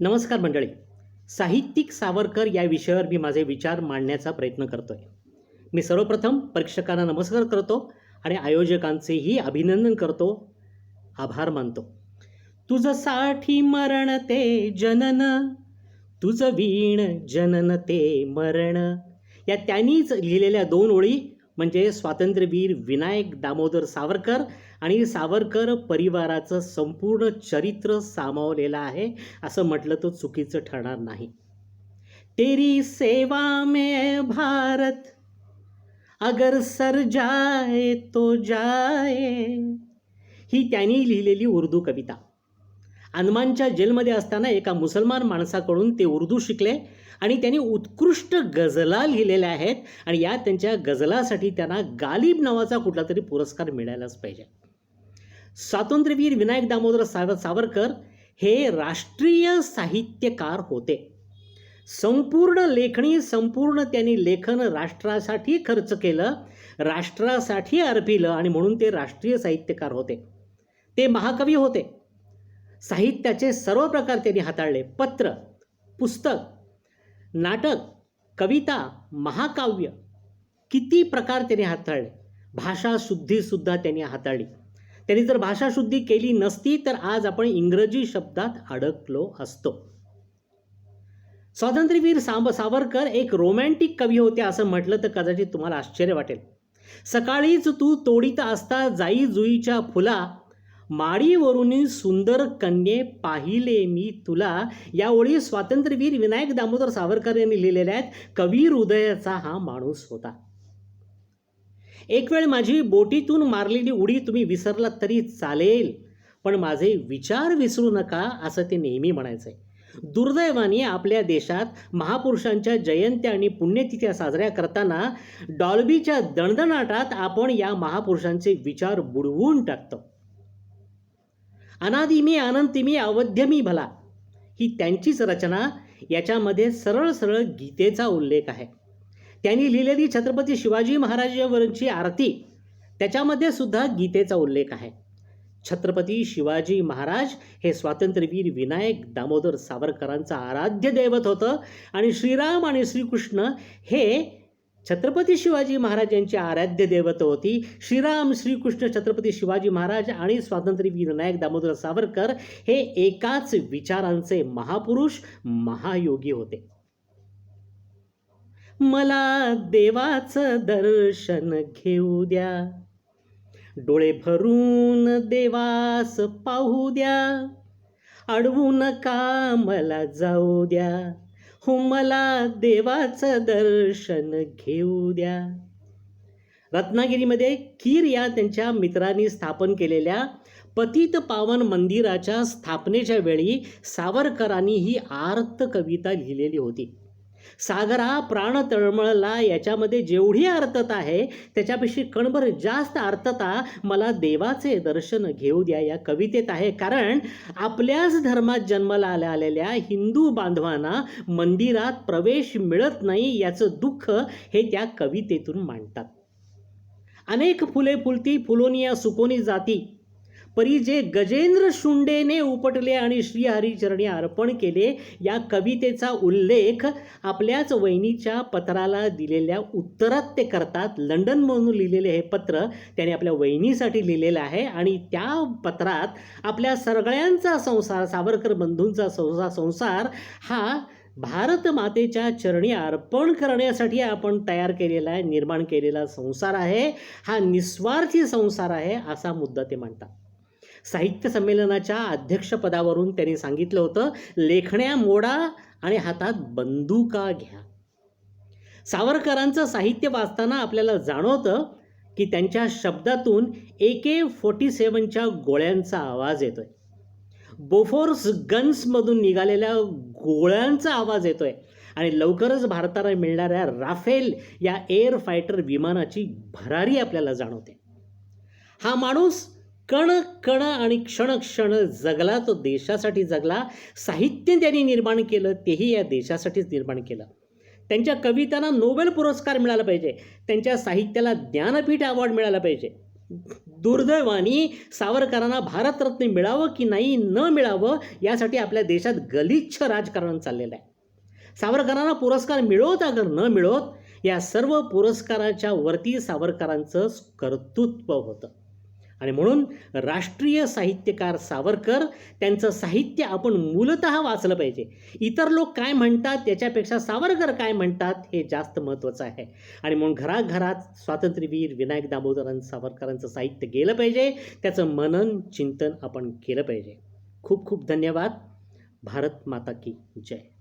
नमस्कार मंडळी. साहित्यिक सावरकर या विषयावर मी माझे विचार मांडण्याचा प्रयत्न करतोय. मी सर्वप्रथम परीक्षकांना नमस्कार करतो आणि आयोजकांचेही अभिनंदन करतो, आभार मानतो. तुझसाठी मरण ते जनन, तुझ वीण जनन ते मरण, या त्यांनीच लिहिलेल्या दोन ओळी म्हणजे स्वातंत्र्यवीर विनायक दामोदर सावरकर आणि सावरकर परिवाराचं संपूर्ण चरित्र सामावलेलं आहे असं म्हटलं तर चुकीचं ठरणार नाही. तेरी सेवा में भारत अगर सर जाए तो जाए, ही त्यांनी लिहिलेली उर्दू कविता. अंदमानच्या जेलमध्ये असताना एका मुसलमान माणसाकडून ते उर्दू शिकले आणि त्यांनी उत्कृष्ट गझला लिहिलेल्या आहेत आणि या त्यांच्या गझलासाठी त्यांना गालिब नावाचा कुठला तरी पुरस्कार मिळायलाच पाहिजे. स्वातंत्र्यवीर विनायक दामोदर सावरकर हे राष्ट्रीय साहित्यकार होते. संपूर्ण लेखणी, संपूर्ण त्यांनी लेखन राष्ट्रासाठी खर्च केलं, राष्ट्रासाठी अर्पिलं आणि म्हणून ते राष्ट्रीय साहित्यकार होते. ते महाकवी होते. साहित्याचे सर्व प्रकार त्यांनी हाताळले. पत्र, पुस्तक, नाटक, कविता, महाकाव्य, किती प्रकार त्यांनी हाताळले. भाषाशुद्धीसुद्धा त्यांनी हाताळली. त्यांनी जर भाषाशुद्धी केली नसती तर आज आपण इंग्रजी शब्दात अडकलो असतो. स्वातंत्र्यवीर सावरकर एक रोमॅन्टिक कवी होते असं म्हटलं तर कदाचित तुम्हाला आश्चर्य वाटेल. सकाळीच तू तोडीत असता जाई जुईच्या फुला, माडीवरून सुंदर कन्ये पाहिले मी तुला, या ओळी स्वातंत्र्यवीर विनायक दामोदर सावरकर यांनी लिहिलेल्या आहेत. कवी हृदयाचा हा माणूस होता. एक वेळ माझी बोटीतून मारलेली उडी तुम्ही विसरलात तरी चालेल, पण माझे विचार विसरू नका असं ते नेहमी म्हणायचंय. दुर्दैवाने आपल्या देशात महापुरुषांच्या जयंत्या आणि पुण्यतिथ्या साजऱ्या करताना डॉल्बीच्या दणदणाटात आपण या महापुरुषांचे विचार बुडवून टाकतो. अनादि मी अनंत मी अवध्य मी भला, ही त्यांचीच रचना. याच्यामध्ये सरळ सरळ गीतेचा उल्लेख आहे. त्यांनी लिहिलेली छत्रपती शिवाजी महाराजांवरची आरती, त्याच्यामध्ये सुद्धा गीतेचा उल्लेख आहे. छत्रपती शिवाजी महाराज हे स्वातंत्र्यवीर विनायक दामोदर सावरकरांचं आराध्य दैवत होतं आणि श्रीराम आणि श्रीकृष्ण हे छत्रपती शिवाजी महाराजांची आराध्य दैवत होती. श्रीराम, श्रीकृष्ण, छत्रपती शिवाजी महाराज आणि स्वातंत्र्यवीर विनायक दामोदर सावरकर हे एकाच विचारांचे महापुरुष, महायोगी होते. मला देवाचं दर्शन घेऊ द्या, डोळे भरून देवास पाहू द्या, अडवू नका मला जाऊ द्या, हो मला देवाचं दर्शन घेऊ द्या. रत्नागिरीमध्ये कीर या त्यांच्या मित्रांनी स्थापन केलेल्या पतित पावन मंदिराच्या स्थापनेच्या वेळी सावरकरांनी ही आर्त कविता लिहिलेली होती. सागरा प्राण तळमळला, याच्यामध्ये जेवढी आर्तता आहे त्याच्यापेक्षा कणभर जास्त आर्तता मला देवाचे दर्शन घेऊ द्या या कवितेत आहे. कारण आपल्याच धर्मात जन्माला आलेल्या हिंदू बांधवांना मंदिरात प्रवेश मिळत नाही याचं दुःख हे त्या कवितेतून मांडतात. अनेक फुले फुलती फुलोनिया सुकोनी जाती, परी जे गजेंद्र शुंडेने उपटले आणि श्रीहरिचरणी अर्पण केले, या कवितेचा उल्लेख आपल्याच वहिनीच्या पत्राला दिलेल्या उत्तरात ते करतात. लंडनमधून लिहिलेले हे पत्र त्याने आपल्या वहिनीसाठी लिहिलेलं आहे आणि त्या पत्रात आपल्या सगळ्यांचा संसार, सावरकर बंधूंचा संसार हा भारत मातेच्या चरणी अर्पण करण्यासाठी आपण तयार केलेला आहे, निर्माण केलेला संसार आहे. हा निस्वार्थी संसार आहे असा मुद्दा ते मांडतात. साहित्य संमेलनाच्या अध्यक्षपदावरून त्यांनी सांगितलं होतं, लेखण्या मोडा आणि हातात बंदुका घ्या. सावरकरांचं साहित्य वाचताना आपल्याला जाणवतं की त्यांच्या शब्दातून AK-47च्या गोळ्यांचा आवाज येतोय, बोफोर्स गन्समधून निघालेल्या गोळ्यांचा आवाज येतोय आणि लवकरच भारताला मिळणाऱ्या राफेल या एअर फायटर विमानाची भरारी आपल्याला जाणवते. हा माणूस कण कण आणि क्षण क्षण जगला, तो देशासाठी जगला. साहित्य त्यांनी निर्माण केलं तेही या देशासाठीच निर्माण केलं. त्यांच्या कवितांना नोबेल पुरस्कार मिळाला पाहिजे, त्यांच्या साहित्याला ज्ञानपीठ अवॉर्ड मिळाला पाहिजे. दुर्दैवाने सावरकरांना भारतरत्न मिळावं की नाही न मिळावं यासाठी आपल्या देशात गलिच्छ राजकारण चाललेलं आहे. सावरकरांना पुरस्कार मिळोत अगर न मिळोत या सर्व पुरस्काराच्या वरती सावरकरांचं कर्तृत्व होतं. आणि म्हणून राष्ट्रीय साहित्यकार सावरकर त्यांचं साहित्य आपण मूलतः वाचलं पाहिजे. इतर लोक काय म्हणतात त्याच्यापेक्षा सावरकर काय म्हणतात हे जास्त महत्त्वाचं आहे. आणि म्हणून घराघरात स्वातंत्र्यवीर विनायक दामोदर सावरकरांचं साहित्य गेलं पाहिजे. त्याचं मनन चिंतन आपण केलं पाहिजे. खूप खूप धन्यवाद. भारत माता की जय.